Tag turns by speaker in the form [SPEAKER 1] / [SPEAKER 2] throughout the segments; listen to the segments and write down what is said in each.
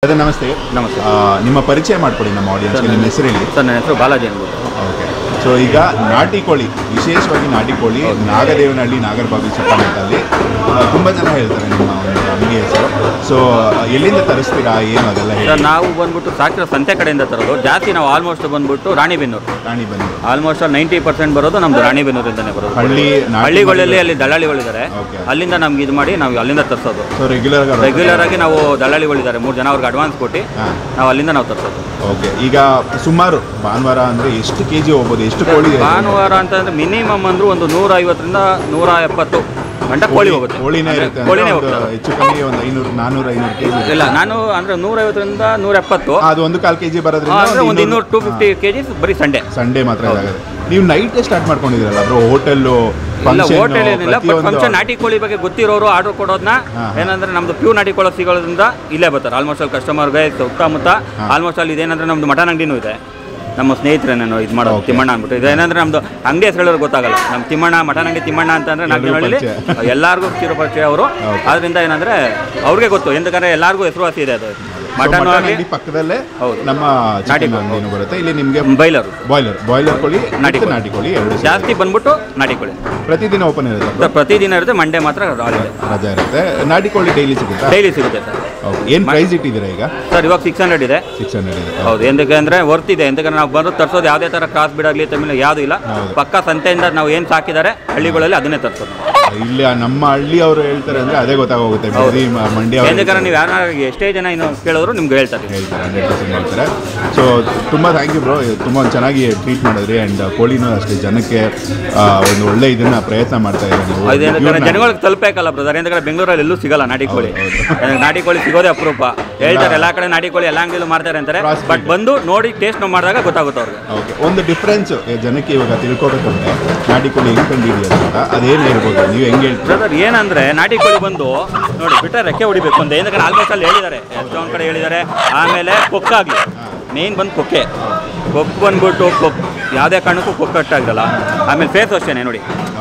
[SPEAKER 1] ಅದೇ ನಮಸ್ತೆ.
[SPEAKER 2] ನಮಸ್ತೆ.
[SPEAKER 1] ನಿಮ್ಮ ಪರಿಚಯ ಮಾಡಿಕೊಡಿ ನಮ್ಮ ಆಡಿಯನ್ಸ್ಗೆ. ನಿಮ್ಮ ಹೆಸರು ಹೇಳಿ.
[SPEAKER 2] ಸರ್, ನನ್ನ ಹೆಸರು ಬಾಲಾಜಿ ಅನ್ಬೋದು.
[SPEAKER 1] ಓಕೆ. ಸೊ ಈಗ ನಾಟಿ ಕೋಳಿ, ವಿಶೇಷವಾಗಿ ನಾಟಿ ಕೋಳಿ ನಾಗದೇವನಹಳ್ಳಿ ನಾಗರಬಾವಿ ಸುತ್ತಮುತ್ತಲ್ಲಿ ತುಂಬ ಜನ ಹೇಳ್ತಾರೆ ನಿಮ್ಮ ಒಂದು ಅಂಗಡಿ ಹೆಸರು. ಸೊ ಎಲ್ಲಿಂದ ತರಿಸ್ತೀರಾ, ಏನು ಅದೆಲ್ಲ ಹೇಳಿ.
[SPEAKER 2] ಸರ್, ನಾವು ಬಂದ್ಬಿಟ್ಟು ಸಾಕಿರೋ ಸಂತೆ ಕಡೆಯಿಂದ ತರೋದು ಜಾಸ್ತಿ. ನಾವು ಆಲ್ಮೋಸ್ಟ್ ಬಂದ್ಬಿಟ್ಟು ರಾಣಿಬೆನ್ನೂರು ಆಲ್ಮೋಸ್ಟ್ 90% ಬರೋದು ನಮ್ದು ರಾಣಿಬೆನ್ನೂರಿಂದನೇ ಬರೋದು. ಹಳ್ಳಿಗಳಲ್ಲಿ ಅಲ್ಲಿ ದಳ್ಳಾಳಿಗಳಿದ್ದಾರೆ, ಅಲ್ಲಿಂದ ನಮ್ಗೆ ಇದು ಮಾಡಿ ನಾವು ಅಲ್ಲಿಂದ ತರಿಸೋದು.
[SPEAKER 1] ಸೊ ರೆಗ್ಯುಲರ್
[SPEAKER 2] ಆಗಿ ನಾವು ದಳ್ಳಾಳಿಗಳಿದ್ದಾರೆ 3 ಜನ, ಅವ್ರಿಗೆ ಅಡ್ವಾನ್ಸ್ ಕೊಟ್ಟು ನಾವು ಅಲ್ಲಿಂದ ನಾವು ತರಿಸೋದು.
[SPEAKER 1] ಓಕೆ. ಈಗ ಸುಮಾರು ಭಾನುವಾರ ಅಂದರೆ ಎಷ್ಟು ಕೆಜಿ ಹೋಗ್ಬೋದು, ಎಷ್ಟು ಕೋಳಿ?
[SPEAKER 2] ಭಾನುವಾರ ಅಂತಂದ್ರೆ ಮಿನಿಮಮ್ ಅಂದ್ರೆ ಒಂದು 150ರಿಂದ 170 ಗಂಟೆ ಕೋಳಿ ಹೋಗುತ್ತೆ.
[SPEAKER 1] ಕೋಳಿನೇ ಇರುತ್ತೆ. ಹೆಚ್ಚು ಕಮ್ಮಿ ಒಂದು 500-400 ಕೆಜಿ
[SPEAKER 2] ಇಲ್ಲ, ನಾನು ಅಂದ್ರೆ 150ರಿಂದ 170.
[SPEAKER 1] ಅದು 1/4 ಕೆಜಿ ಬರೋದ್ರಿಂದ
[SPEAKER 2] ಒಂದು 250 ಕೆಜಿ ಬರೀ ಸಂಡೇ
[SPEAKER 1] ಮಾತ್ರ ಇದಾಗುತ್ತೆ. ನೀವು ನೈಟ್ ಸ್ಟಾರ್ಟ್ ಮಾಡ್ಕೊಂಡಿದ್ದೀರಲ್ಲ ಬ್ರೋ, ಹೋಟೆಲ್ಲು?
[SPEAKER 2] ಇಲ್ಲ, ಹೋಟೆಲ್ ಏನಿಲ್ಲ, ಬಟ್ ಫಂಕ್ಷನ್ ನಾಟಿ ಕೋಳಿ ಬಗ್ಗೆ ಗೊತ್ತಿರೋರು ಆರ್ಡರ್ ಕೊಡೋದನ್ನ ಏನಂದ್ರೆ ನಮ್ದು ಪ್ಯೂರ್ ನಾಟಿ ಕೋಳಿ ಸಿಗೋದ್ರಿಂದ ಇಲ್ಲೇ ಬರ್ತಾರೆ. ಆಲ್ಮೋಸ್ಟ್ ಅಲ್ಲಿ ಕಸ್ಟಮರ್ಗೆ ಸುತ್ತಮುತ್ತ ಆಲ್ಮೋಸ್ಟ್ ಅಲ್ಲಿ ಇದೇನಂದ್ರೆ ನಮ್ದು ಮಟನ್ ಅಂಗಡಿನೂ ಇದೆ. ನಮ್ಮ ಸ್ನೇಹಿತರೇನೇನೋ ಇದು ಮಾಡೋ ತಿಮ್ಮಣ್ಣ ಅಂದ್ಬಿಟ್ಟು, ಇದೇನಂದ್ರೆ ನಮ್ದು ಅಂಗಡಿ ಹೆಸರು ಹೇಳೋರು ಗೊತ್ತಾಗಲ್ಲ. ನಮ್ಮ ತಿಮ್ಮಣ್ಣ ಮಟನ್ ಅಂಗಡಿ ತಿಮ್ಮಣ್ಣ ಅಂತಂದ್ರೆ ನಾಗನಹಳ್ಳಿ ಎಲ್ಲರಿಗೂ ಚಿರಪರಿಚಯ ಅವರು. ಆದ್ರಿಂದ ಏನಂದ್ರೆ ಅವ್ರಿಗೆ ಗೊತ್ತು, ఎందుకంದ್ರೆ ಎಲ್ಲರಿಗೂ ಹೆಸರುವಾಸಿ ಇದೆ ಅದು. ಮಟನ್ ಅಂಗಡಿ
[SPEAKER 1] ಪಕ್ಕದಲ್ಲೇ ನಮ್ಮ ನಾಟಿ ಕೋಳಿ ಬರುತ್ತೆ. ಇಲ್ಲಿ ನಿಮಗೆ ಬಾಯ್ಲರ್ ಕೋಳಿ, ನಾಟಿ ಕೋಳಿ ಎರಡು
[SPEAKER 2] ಜಾಸ್ತಿ ಬಂದ್ಬಿಟ್ಟು ನಾಟಿ ಕೋಳಿ
[SPEAKER 1] ಪ್ರತಿದಿನ ಓಪನ್ ಇರುತ್ತೆ.
[SPEAKER 2] ಪ್ರತಿದಿನ ಇರುತ್ತೆ, ಮಂಡೇ ಮಾತ್ರ
[SPEAKER 1] ರಜಾ ಇರುತ್ತೆ. ನಾಟಿ ಕೋಳಿ ಡೈಲಿ ಸಿಗುತ್ತೆ ಸರ್. ಏನು ಪ್ರೈಸ್ ಇಟ್ಟಿದ್ದೀರಾ ಈಗ?
[SPEAKER 2] ಸರ್, ಇವಾಗ 600 ಇದೆ.
[SPEAKER 1] 600 ಇದೆ.
[SPEAKER 2] ಹೌದು, ಎಂದಕ್ಕೆ ವರ್ತ್ ಇದೆ. ಎಂದಕ್ಕೆ ನಾವು ಬಂದು ತರಿಸೋದು ಯಾವುದೇ ಥರ ಕ್ರಾಸ್ ಬಿಡಾಗಲಿ ತಮಿಳು ಯಾವುದೂ ಇಲ್ಲ. ಪಕ್ಕ ಸಂತೆಯಿಂದ ನಾವು ಏನು ಸಾಕಿದ್ದಾರೆ ಹಳ್ಳಿಗಳಲ್ಲಿ ಅದನ್ನೇ ತರಿಸೋದು.
[SPEAKER 1] ಇಲ್ಲಿ ನಮ್ಮ ಹಳ್ಳಿ ಅವರು ಹೇಳ್ತಾರೆ ಅಂದರೆ ಅದೇ ಗೊತ್ತಾಗೋಗುತ್ತೆ. ಮಂಡ್ಯ
[SPEAKER 2] ಎಂದಕ್ಕೆ ನೀವು ಯಾರು ಎಷ್ಟೇ ಜನ ಇನ್ನು ಕೇಳಿದ್ರು ನಿಮ್ಗೆ ಹೇಳ್ತಾರೆ
[SPEAKER 1] 100% ಹೇಳ್ತಾರೆ. ಸೊ ತುಂಬ ಥ್ಯಾಂಕ್ ಯು ಬ್ರೋ, ತುಂಬ ಚೆನ್ನಾಗಿ ಟ್ರೀಟ್ ಮಾಡಿದ್ರಿ. ಆ್ಯಂಡ್ ಕೋಳಿನೂ ಅಷ್ಟೇ ಜನಕ್ಕೆ ಒಂದು ಒಳ್ಳೆ ಇದನ್ನು ಪ್ರಯತ್ನ ಮಾಡ್ತಾ ಇದ್ದಾರೆ ನೀವು.
[SPEAKER 2] ಜನಗಳಿಗೆ ತಲುಪಬೇಕಲ್ಲ ಬ್ರದರ್, ಎಂದ್ರೆ ಬೆಂಗಳೂರಲ್ಲಿ ಎಲ್ಲೂ ಸಿಗಲ್ಲ ನಾಟಿ ಕೋಳಿ. ನಾಟಿ ಕೋಳಿ ಸಿಗೋದೇ ಅಪರೂಪ. ಹೇಳ್ತಾರೆ ಎಲ್ಲ ಕಡೆ ನಾಟಿ ಕೋಳಿ ಎಲ್ಲ ಅಂಗಡಿಲೂ ಮಾಡ್ತಾರೆ ಅಂತಾರೆ, ಬಟ್ ಬಂದು ನೋಡಿ ಟೇಸ್ಟ್ ಮಾಡಿದಾಗ ಗೊತ್ತಾಗುತ್ತೆ ಅವ್ರಿಗೆ.
[SPEAKER 1] ಓಕೆ. ಒಂದು ಡಿಫ್ರೆನ್ಸ್ ಜನಕ್ಕೆ ಇವಾಗ ತಿಳ್ಕೊಬೇಕಂದ್ರೆ ನಾಟಿ ಕೋಳಿ ಹೆಂಗೆ ಕಂಡಿದೆಯಾ ಅಂತ ಅದೇನೇ ಇರ್ಬೋದು, ನೀವು ಹೆಂಗೆ ಹೇಳ್ತೀರಿ
[SPEAKER 2] ಬ್ರದರ್? ಏನಂದ್ರೆ ನಾಟಿ ಕೋಳಿ ಬಂದು ನೋಡಿ ಬಿಟ್ಟರೆ ರೆಕ್ಕೆ ಹೊಡಿಬೇಕು ಅಂತ, ಏನಕ್ಕೆ ಆಲ್ಮೋಸ್ಟ್ ಅಲ್ಲಿ ಹೇಳಿದ್ದಾರೆ, ಎಷ್ಟೊಂದು ಕಡೆ ಹೇಳಿದ್ದಾರೆ. ಆಮೇಲೆ ಕೊಕ್ಕಾಗಲಿ, ಮೇನ್ ಬಂದು ಕೊಕ್ಕೆ ಬಂದ್ಬಿಟ್ಟು ಯಾವುದೇ ಕಾರಣಕ್ಕೂ ಕೊಕ್ಕಟ್ಟಾಗಿರಲ್ಲ. ಆಮೇಲೆ ಫೇಸ್ ಅಷ್ಟೇ ನೋಡಿ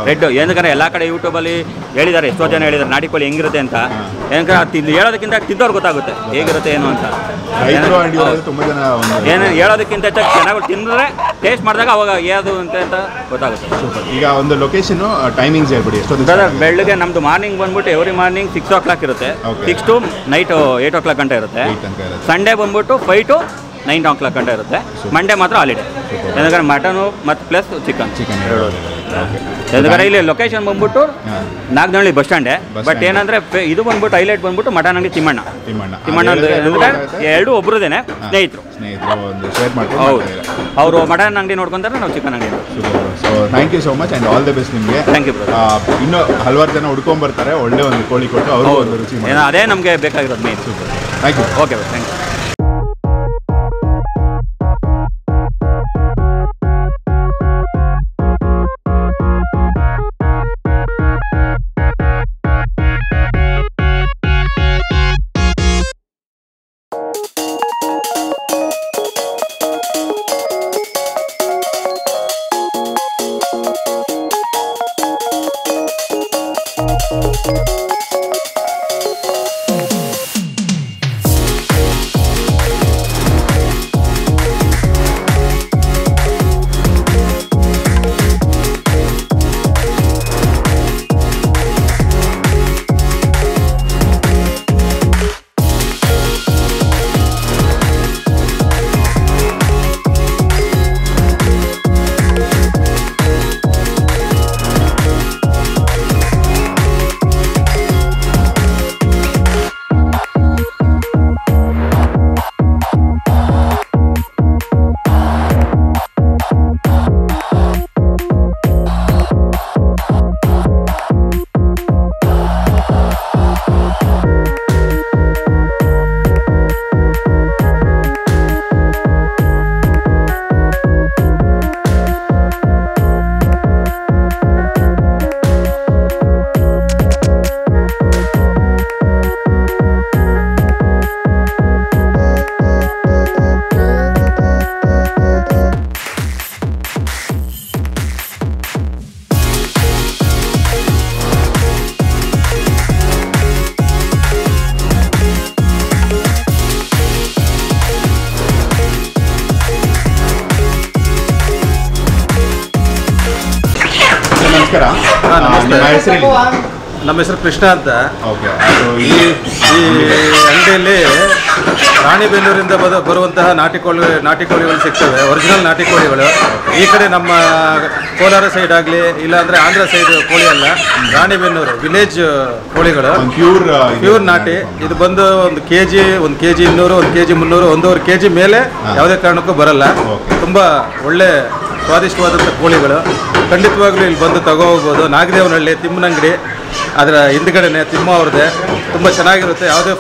[SPEAKER 2] ರೆಡ್. ಏನಕ್ಕೆ ಎಲ್ಲ ಕಡೆ ಯೂಟ್ಯೂಬಲ್ಲಿ ಹೇಳಿದ್ದಾರೆ, ಎಷ್ಟೋ ಜನ ಹೇಳಿದ್ದಾರೆ ನಾಟಿ ಕೋಳಿ ಹೆಂಗಿರುತ್ತೆ ಅಂತ. ಏನಕ್ಕೆ ಹೇಳೋದಕ್ಕಿಂತ ತಿದ್ದವ್ರು ಗೊತ್ತಾಗುತ್ತೆ ಹೇಗಿರುತ್ತೆ ಏನು ಅಂತ. ಏನು ಹೇಳೋದಕ್ಕಿಂತ ಹೆಚ್ಚಾಗಿ ಚೆನ್ನಾಗಿ ತಿಂದರೆ ಟೇಸ್ಟ್ ಮಾಡಿದಾಗ ಅವಾಗ ಯಾವುದು ಅಂತ ಗೊತ್ತಾಗುತ್ತೆ.
[SPEAKER 1] ಈಗ ಒಂದು ಲೊಕೇಶನ್ ಟೈಮಿಂಗ್ಸ್ ಹೇಳ್ಬಿಡಿ.
[SPEAKER 2] ಬೆಳಗ್ಗೆ ನಮ್ಮದು ಮಾರ್ನಿಂಗ್ ಬಂದ್ಬಿಟ್ಟು ಎವ್ರಿ ಮಾರ್ನಿಂಗ್ 6 o'clock ಇರುತ್ತೆ. 6 to ನೈಟ್ 8 o'clock ಗಂಟೆ ಇರುತ್ತೆ. ಸಂಡೇ ಬಂದ್ಬಿಟ್ಟು 5 to 9 o'clock ಗಂಟೆ ಇರುತ್ತೆ. ಮಂಡೇ ಮಾತ್ರ ಹಾಲಿಡೇ. ಯಾಕಂದ್ರೆ ಮಟನು ಮತ್ತು ಪ್ಲಸ್ ಚಿಕನ್ ಯಾಕಂದ್ರೆ ಇಲ್ಲಿ ಲೊಕೇಶನ್ ಬಂದ್ಬಿಟ್ಟು ನಾಗನಹಳ್ಳಿ ಬಸ್ ಸ್ಟ್ಯಾಂಡೇ. ಬಟ್ ಏನಂದ್ರೆ ಇದು ಬಂದ್ಬಿಟ್ಟು ಹೈಲೈಟ್ ಬಂದ್ಬಿಟ್ಟು ಮಟನ್ ಅಂಗಡಿ ತಿಮ್ಮಣ್ಣ ಎರಡು ಒಬ್ರದೇನೆ ಸ್ನೇಹಿತರು. ಹೌದು, ಅವರು ಮಟನ್ ಅಂಗಡಿ ನೋಡ್ಕೊಂತಾರೆ, ನಾವು ಚಿಕನ್ ಅಂಗಡಿ.
[SPEAKER 1] So thank you so much and all the best ನಿಮಗೆ.
[SPEAKER 2] Thank you bro.
[SPEAKER 1] ಇನ್ನೂ ಹಲವಾರು ಜನ ಹುಡ್ಕೊಂಡ್ಬರ್ತಾರೆ, ಒಳ್ಳೆ ಒಂದು ಕೋಳಿ ಕೊಟ್ಟು ಅವರು ಒಂದು ರುಚಿ
[SPEAKER 2] ಅದೇ ನಮಗೆ ಬೇಕಾಗಿರೋದು main.
[SPEAKER 1] Thank you.
[SPEAKER 2] Okay, thank you.
[SPEAKER 1] ನಮಸ್ಕಾರ. ನಿಮ್ಮ ಹೆಸರು ಹೇಳಿ.
[SPEAKER 3] ನಮ್ಮ ಹೆಸರು ಕೃಷ್ಣ ಅಂತ.
[SPEAKER 1] ಓಕೆ. ಅದು
[SPEAKER 3] ಈ ಅಂಗಡಿಯಲ್ಲಿ ರಾಣಿಬೆನ್ನೂರಿಂದ ಬರುವಂತಹ ನಾಟಿ ಕೋಳಿಗಳು ಸಿಗ್ತವೆ, ಒರಿಜಿನಲ್ ನಾಟಿ ಕೋಳಿಗಳು. ಈ ಕಡೆ ನಮ್ಮ ಕೋಲಾರ ಸೈಡ್ ಆಗಲಿ ಇಲ್ಲಾಂದರೆ ಆಂಧ್ರ ಸೈಡ್ ಕೋಳಿ ಅಲ್ಲ, ರಾಣಿಬೆನ್ನೂರು ವಿಲೇಜ್ ಕೋಳಿಗಳು, ಪ್ಯೂರ್ ನಾಟಿ. ಇದು ಬಂದು 1 kg 1 kg 200 1 kg 300 1.5 kg ಮೇಲೆ ಯಾವುದೇ ಕಾರಣಕ್ಕೂ ಬರಲ್ಲ. ತುಂಬ ಒಳ್ಳೆ ಸ್ವಾದಿಷ್ಟವಾದಂಥ ಕೋಳಿಗಳು. ಖಂಡಿತವಾಗ್ಲೂ ಇಲ್ಲಿ ಬಂದು ತಗೋಬೋದು. ನಾಗದೇವನಹಳ್ಳಿ ತಿಮ್ಮನಂಗಡಿ, ಅದರ ಹಿಂದ್ಗಡೆನೆ ತಿಮ್ಮ ಅವ್ರದ್ದೇ. ತುಂಬ ಚೆನ್ನಾಗಿರುತ್ತೆ. ಯಾವುದೇ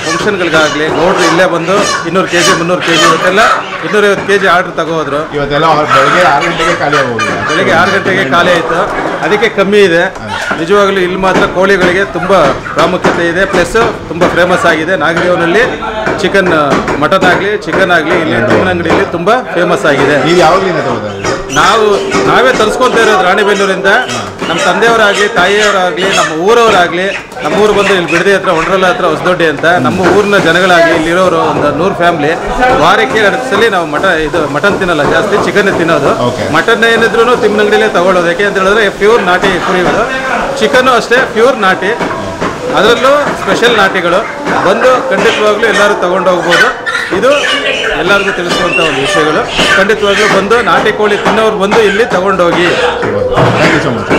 [SPEAKER 3] ಫಂಕ್ಷನ್ಗಳಿಗಾಗಲಿ ಗೌಡ್ರು ಇಲ್ಲೇ ಬಂದು 200 kg 300 kg ಇವತ್ತೆಲ್ಲ 250 kg ಆರ್ಡ್ರ್ ತಗೋದ್ರು.
[SPEAKER 1] ಇವತ್ತೆಲ್ಲ ಬೆಳಗ್ಗೆ 6 ಗಂಟೆಗೆ ಖಾಲಿ ಆಗೋದು.
[SPEAKER 3] ಬೆಳಗ್ಗೆ 6 ಗಂಟೆಗೆ ಖಾಲಿ ಆಯಿತು. ಅದಕ್ಕೆ ಕಮ್ಮಿ ಇದೆ. ನಿಜವಾಗ್ಲೂ ಇಲ್ಲಿ ಮಾತ್ರ ಕೋಳಿಗಳಿಗೆ ತುಂಬ ಪ್ರಾಮುಖ್ಯತೆ ಇದೆ. ಪ್ಲಸ್ ತುಂಬ ಫೇಮಸ್ ಆಗಿದೆ. ನಾಗದೇವನಲ್ಲಿ ಮಟನ್ ಆಗಲಿ ಚಿಕನ್ ಆಗಲಿ ಇಲ್ಲಿ ತಿಮ್ಮನಂಗಡಿಯಲ್ಲಿ ತುಂಬ ಫೇಮಸ್ ಆಗಿದೆ.
[SPEAKER 1] ನೀವು ಯಾವಾಗಲಿಂದ ತಗೋದು?
[SPEAKER 3] ನಾವೇ ತರಿಸ್ಕೊತಾ ಇರೋದು ರಾಣಿಬೆನ್ನೂರಿಂದ. ನಮ್ಮ ತಂದೆಯವರಾಗಲಿ ತಾಯಿಯವರಾಗಲಿ ನಮ್ಮ ಊರವರಾಗಲಿ, ನಮ್ಮೂರು ಬಂದು ಇಲ್ಲಿ ಬಿಡದಿ ಹತ್ರ ಒಂಡ್ರಲ್ಲ ಹತ್ರ ಹೊಸದೊಡ್ಡಿ ಅಂತ, ನಮ್ಮ ಊರಿನ ಜನಗಳಾಗಲಿ ಇಲ್ಲಿರೋರು ಒಂದು 100 ಫ್ಯಾಮಿಲಿ ವಾರಕ್ಕೆ 2 ಸಲ ನಾವು ಮಟನ್ ತಿನ್ನಲ್ಲ, ಜಾಸ್ತಿ ಚಿಕನ್ ತಿನ್ನೋದು. ಮಟನ್ ಏನಿದ್ರು ತಿಮ್ಮನಂಗಡಿಲೇ ತಗೊಳ್ಳೋದು. ಯಾಕೆ ಅಂತ ಹೇಳಿದ್ರೆ ಪ್ಯೂರ್ ನಾಟಿ ಕುರಿಗಳು. ಚಿಕನ್ನು ಅಷ್ಟೇ ಪ್ಯೂರ್ ನಾಟಿ, ಅದರಲ್ಲೂ ಸ್ಪೆಷಲ್ ನಾಟಿಗಳು. ಬಂದು ಖಂಡಿತವಾಗ್ಲೂ ಎಲ್ಲರೂ ತಗೊಂಡು ಹೋಗ್ಬೋದು. ಇದು ಎಲ್ಲರಿಗೂ ತಿಳಿಸುವಂಥ ಒಂದು ವಿಷಯಗಳು. ಖಂಡಿತವಾಗ್ಲೂ ಬಂದು ನಾಟಿ ಕೋಳಿ ತಿನ್ನೋರು ಬಂದು ಇಲ್ಲಿ ತಗೊಂಡೋಗಿ.
[SPEAKER 1] Thank you so much.